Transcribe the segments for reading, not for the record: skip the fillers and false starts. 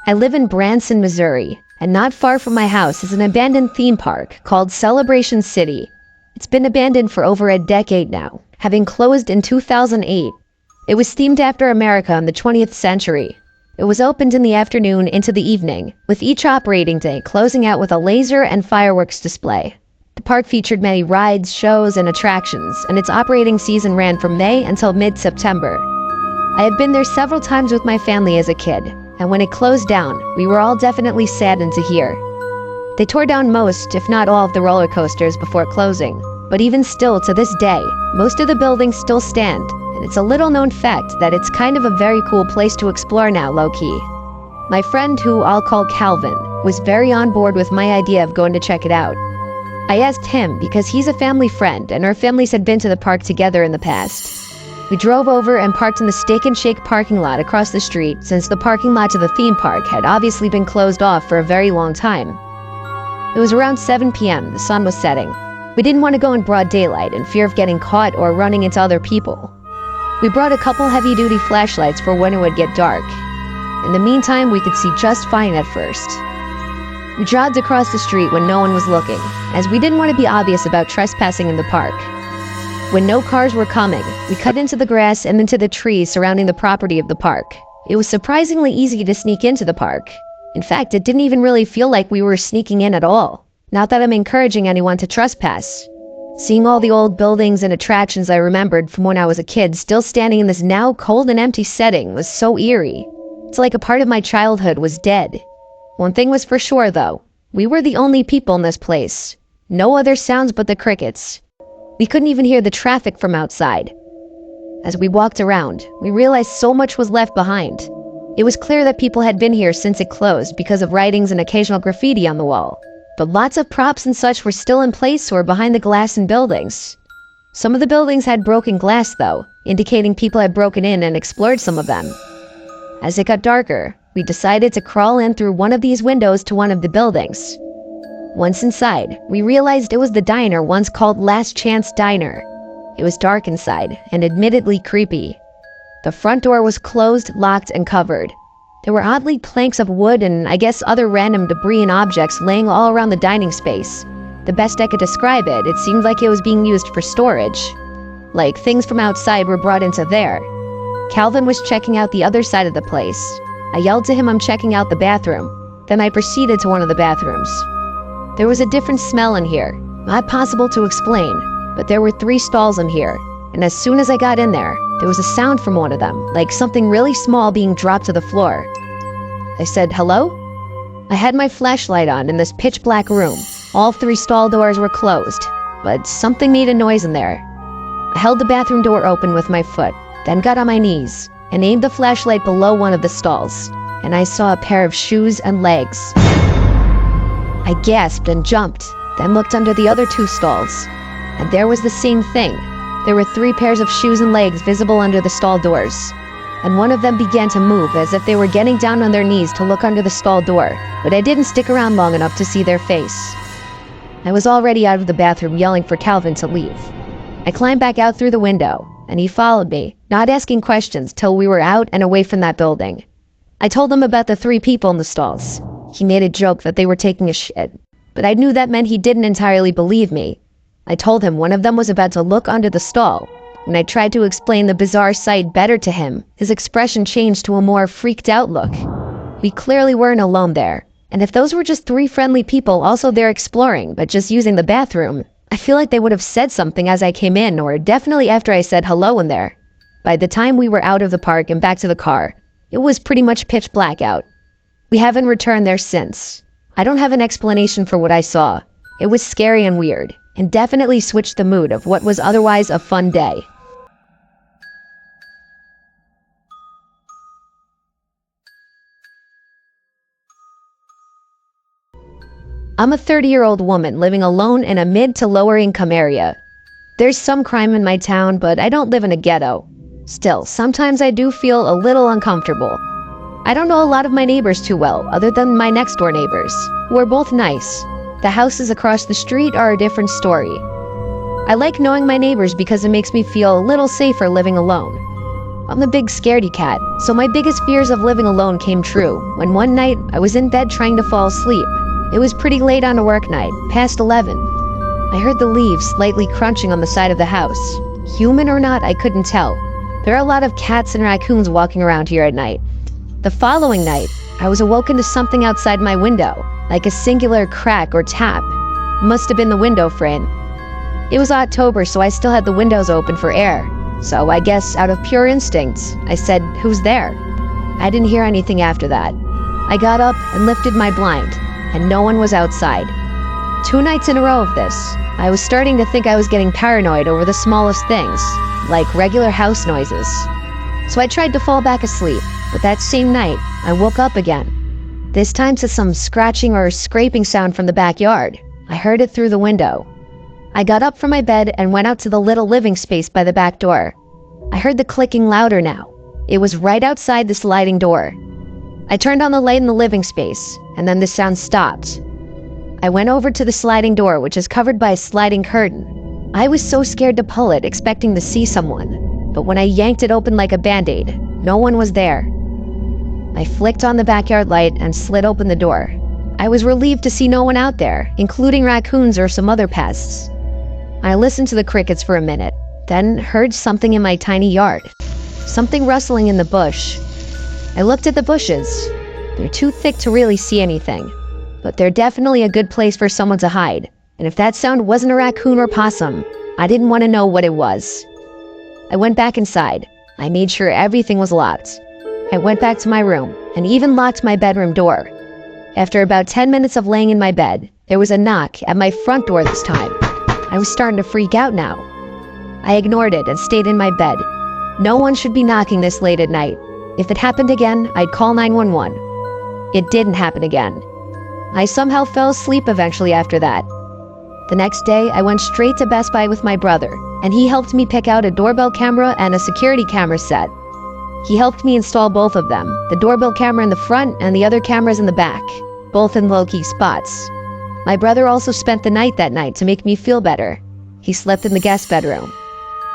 I live in Branson, Missouri, and not far from my house is an abandoned theme park called Celebration City. It's been abandoned for over a decade now, having closed in 2008. It was themed after America in the 20th century. It was opened in the afternoon into the evening, with each operating day closing out with a laser and fireworks display. The park featured many rides, shows, and attractions, and its operating season ran from May until mid-September. I had been there several times with my family as a kid, and when it closed down, we were all definitely saddened to hear. They tore down most, if not all, of the roller coasters before closing, but even still to this day, most of the buildings still stand, and it's a little-known fact that it's kind of a very cool place to explore now, low-key. My friend, who I'll call Calvin, was very on board with my idea of going to check it out. I asked him because he's a family friend, and our families had been to the park together in the past. We drove over and parked in the Steak and Shake parking lot across the street, since the parking lot to the theme park had obviously been closed off for a very long time. It was around 7 p.m., the sun was setting. We didn't want to go in broad daylight in fear of getting caught or running into other people. We brought a couple heavy-duty flashlights for when it would get dark. In the meantime, we could see just fine at first. We jogged across the street when no one was looking, as we didn't want to be obvious about trespassing in the park. When no cars were coming, we cut into the grass and into the trees surrounding the property of the park. It was surprisingly easy to sneak into the park. In fact, it didn't even really feel like we were sneaking in at all. Not that I'm encouraging anyone to trespass. Seeing all the old buildings and attractions I remembered from when I was a kid still standing in this now cold and empty setting was so eerie. It's like a part of my childhood was dead. One thing was for sure, though. We were the only people in this place. No other sounds but the crickets. We couldn't even hear the traffic from outside. As we walked around, we realized so much was left behind. It was clear that people had been here since it closed because of writings and occasional graffiti on the wall. But lots of props and such were still in place or behind the glass in buildings. Some of the buildings had broken glass, though, indicating people had broken in and explored some of them. As it got darker, we decided to crawl in through one of these windows to one of the buildings. Once inside, we realized it was the diner once called Last Chance Diner. It was dark inside, and admittedly creepy. The front door was closed, locked, and covered. There were oddly planks of wood and, I guess, other random debris and objects laying all around the dining space. The best I could describe it, it seemed like it was being used for storage. Like things from outside were brought into there. Calvin was checking out the other side of the place. I yelled to him I'm checking out the bathroom. Then I proceeded to one of the bathrooms. There was a different smell in here, not possible to explain, but there were 3 stalls in here, and as soon as I got in there was a sound from one of them, like something really small being dropped to the floor. I said, "Hello?" I had my flashlight on in this pitch-black room. All 3 stall doors were closed, but something made a noise in there. I held the bathroom door open with my foot, then got on my knees, and aimed the flashlight below one of the stalls, and I saw a pair of shoes and legs. I gasped and jumped, then looked under the other 2 stalls, and there was the same thing. There were 3 pairs of shoes and legs visible under the stall doors, and one of them began to move as if they were getting down on their knees to look under the stall door, but I didn't stick around long enough to see their face. I was already out of the bathroom yelling for Calvin to leave. I climbed back out through the window, and he followed me, not asking questions till we were out and away from that building. I told him about the 3 people in the stalls. He made a joke that they were taking a shit, but I knew that meant he didn't entirely believe me. I told him one of them was about to look under the stall. When I tried to explain the bizarre sight better to him, his expression changed to a more freaked out look. We clearly weren't alone there, and if those were just 3 friendly people also there exploring, but just using the bathroom, I feel like they would have said something as I came in, or definitely after I said hello in there. By the time we were out of the park and back to the car, it was pretty much pitch black out. We haven't returned there since. I don't have an explanation for what I saw. It was scary and weird, and definitely switched the mood of what was otherwise a fun day. I'm a 30-year-old woman living alone in a mid to lower income area. There's some crime in my town, but I don't live in a ghetto. Still, sometimes I do feel a little uncomfortable. I don't know a lot of my neighbors too well, other than my next-door neighbors, who are both nice. The houses across the street are a different story. I like knowing my neighbors because it makes me feel a little safer living alone. I'm the big scaredy cat, so my biggest fears of living alone came true when one night I was in bed trying to fall asleep. It was pretty late on a work night, past 11. I heard the leaves slightly crunching on the side of the house. Human or not, I couldn't tell. There are a lot of cats and raccoons walking around here at night. The following night, I was awoken to something outside my window, like a singular crack or tap. It must have been the window frame. It was October, so I still had the windows open for air. So I guess out of pure instinct, I said, "Who's there?" I didn't hear anything after that. I got up and lifted my blind, and no one was outside. 2 nights in a row of this, I was starting to think I was getting paranoid over the smallest things, like regular house noises. So I tried to fall back asleep, but that same night, I woke up again. This time to some scratching or scraping sound from the backyard. I heard it through the window. I got up from my bed and went out to the little living space by the back door. I heard the clicking louder now. It was right outside the sliding door. I turned on the light in the living space, and then the sound stopped. I went over to the sliding door, which is covered by a sliding curtain. I was so scared to pull it, expecting to see someone. But when I yanked it open like a band-aid, no one was there. I flicked on the backyard light and slid open the door. I was relieved to see no one out there, including raccoons or some other pests. I listened to the crickets for a minute, then heard something in my tiny yard. Something rustling in the bush. I looked at the bushes. They're too thick to really see anything, but they're definitely a good place for someone to hide. And if that sound wasn't a raccoon or possum, I didn't want to know what it was. I went back inside. I made sure everything was locked. I went back to my room and even locked my bedroom door. After about 10 minutes of laying in my bed, there was a knock at my front door this time. I was starting to freak out now. I ignored it and stayed in my bed. No one should be knocking this late at night. If it happened again, I'd call 911. It didn't happen again. I somehow fell asleep eventually after that. The next day, I went straight to Best Buy with my brother, and he helped me pick out a doorbell camera and a security camera set. He helped me install both of them, the doorbell camera in the front and the other cameras in the back, both in low-key spots. My brother also spent the night that night to make me feel better. He slept in the guest bedroom.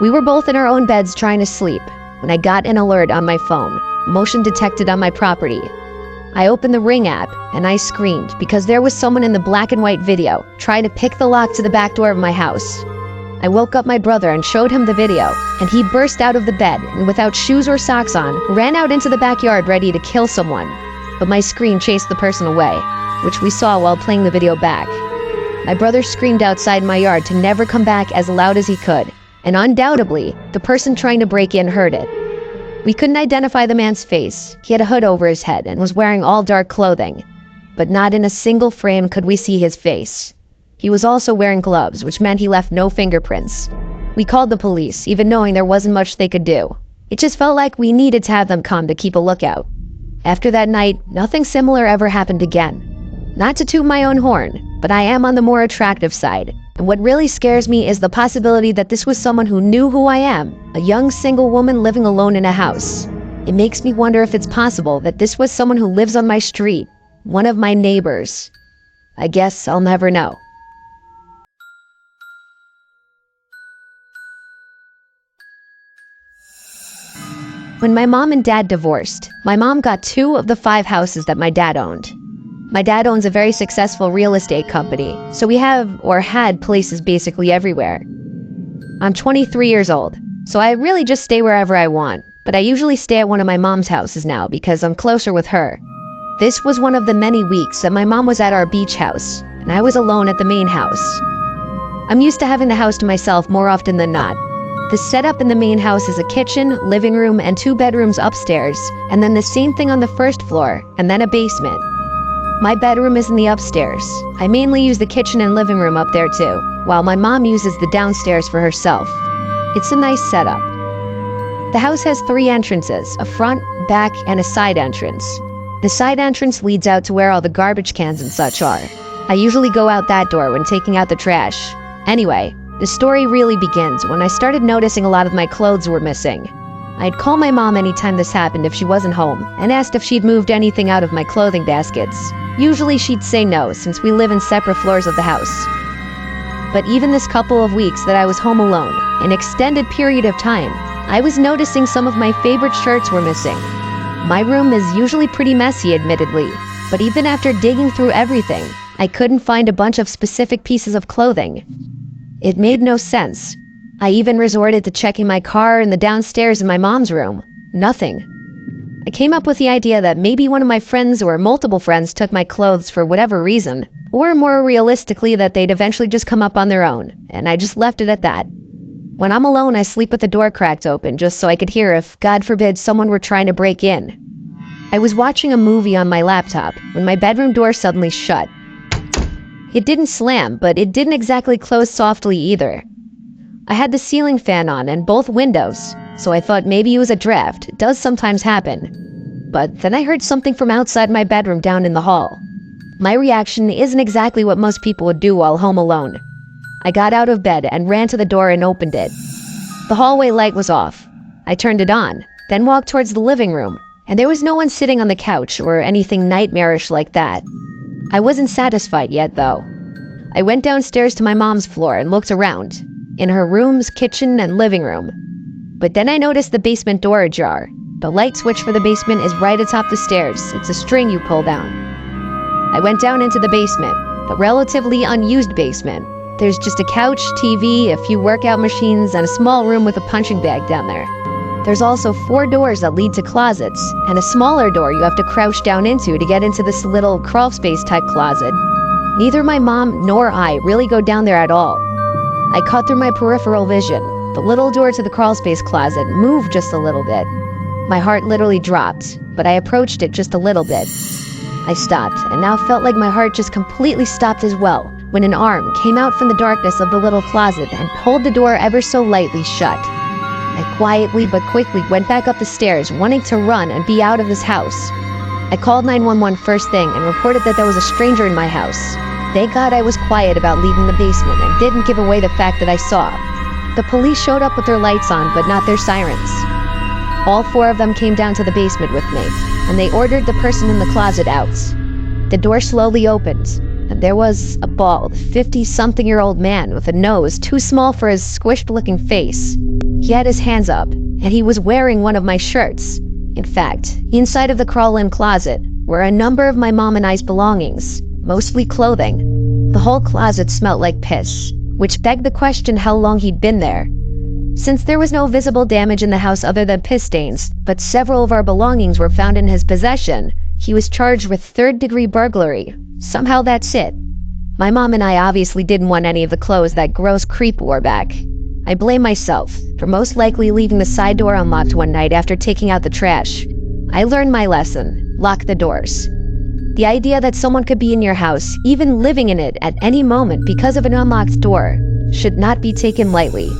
We were both in our own beds trying to sleep when I got an alert on my phone, motion detected on my property. I opened the Ring app and I screamed because there was someone in the black and white video trying to pick the lock to the back door of my house. I woke up my brother and showed him the video, and he burst out of the bed and without shoes or socks on, ran out into the backyard ready to kill someone. But my scream chased the person away, which we saw while playing the video back. My brother screamed outside my yard to never come back as loud as he could, and undoubtedly, the person trying to break in heard it. We couldn't identify the man's face. He had a hood over his head and was wearing all dark clothing, but not in a single frame could we see his face. He was also wearing gloves, which meant he left no fingerprints. We called the police, even knowing there wasn't much they could do. It just felt like we needed to have them come to keep a lookout. After that night, nothing similar ever happened again. Not to toot my own horn, but I am on the more attractive side. And what really scares me is the possibility that this was someone who knew who I am, a young single woman living alone in a house. It makes me wonder if it's possible that this was someone who lives on my street, one of my neighbors. I guess I'll never know. When my mom and dad divorced, my mom got 2 of the 5 houses that my dad owned. My dad owns a very successful real estate company, so we have, or had, places basically everywhere. I'm 23 years old, so I really just stay wherever I want, but I usually stay at one of my mom's houses now because I'm closer with her. This was one of the many weeks that my mom was at our beach house, and I was alone at the main house. I'm used to having the house to myself more often than not. The setup in the main house is a kitchen, living room, and 2 bedrooms upstairs, and then the same thing on the first floor, and then a basement. My bedroom is in the upstairs. I mainly use the kitchen and living room up there too, while my mom uses the downstairs for herself. It's a nice setup. The house has 3 entrances, a front, back, and a side entrance. The side entrance leads out to where all the garbage cans and such are. I usually go out that door when taking out the trash. Anyway, the story really begins when I started noticing a lot of my clothes were missing. I'd call my mom anytime this happened if she wasn't home, and asked if she'd moved anything out of my clothing baskets. Usually she'd say no, since we live in separate floors of the house. But even this couple of weeks that I was home alone, an extended period of time, I was noticing some of my favorite shirts were missing. My room is usually pretty messy, admittedly, but even after digging through everything, I couldn't find a bunch of specific pieces of clothing. It made no sense. I even resorted to checking my car and the downstairs in my mom's room. Nothing. I came up with the idea that maybe one of my friends or multiple friends took my clothes for whatever reason, or more realistically that they'd eventually just come up on their own, and I just left it at that. When I'm alone, I sleep with the door cracked open just so I could hear if, God forbid, someone were trying to break in. I was watching a movie on my laptop when my bedroom door suddenly shut. It didn't slam, but it didn't exactly close softly either. I had the ceiling fan on and both windows, so I thought maybe it was a draft. It does sometimes happen. But then I heard something from outside my bedroom down in the hall. My reaction isn't exactly what most people would do while home alone. I got out of bed and ran to the door and opened it. The hallway light was off. I turned it on, then walked towards the living room, and there was no one sitting on the couch or anything nightmarish like that. I wasn't satisfied yet, though. I went downstairs to my mom's floor and looked around, in her rooms, kitchen, and living room. But then I noticed the basement door ajar. The light switch for the basement is right atop the stairs. It's a string you pull down. I went down into the basement, the relatively unused basement. There's just a couch, TV, a few workout machines, and a small room with a punching bag down there. There's also 4 doors that lead to closets, and a smaller door you have to crouch down into to get into this little crawl space type closet. Neither my mom nor I really go down there at all. I caught through my peripheral vision. The little door to the crawl space closet moved just a little bit. My heart literally dropped, but I approached it just a little bit. I stopped, and now felt like my heart just completely stopped as well, when an arm came out from the darkness of the little closet and pulled the door ever so lightly shut. I quietly but quickly went back up the stairs, wanting to run and be out of this house. I called 911 first thing and reported that there was a stranger in my house. Thank God I was quiet about leaving the basement and didn't give away the fact that I saw. The police showed up with their lights on, but not their sirens. All 4 of them came down to the basement with me, and they ordered the person in the closet out. The door slowly opened, and there was a bald, 50-something-year-old man with a nose too small for his squished-looking face. He had his hands up, and he was wearing one of my shirts. In fact, inside of the crawl-in closet were a number of my mom and I's belongings, mostly clothing. The whole closet smelled like piss, which begged the question how long he'd been there. Since there was no visible damage in the house other than piss stains, but several of our belongings were found in his possession, he was charged with 3rd-degree burglary. Somehow that's it. My mom and I obviously didn't want any of the clothes that gross creep wore back. I blame myself for most likely leaving the side door unlocked one night after taking out the trash. I learned my lesson. Lock the doors. The idea that someone could be in your house, even living in it at any moment because of an unlocked door, should not be taken lightly.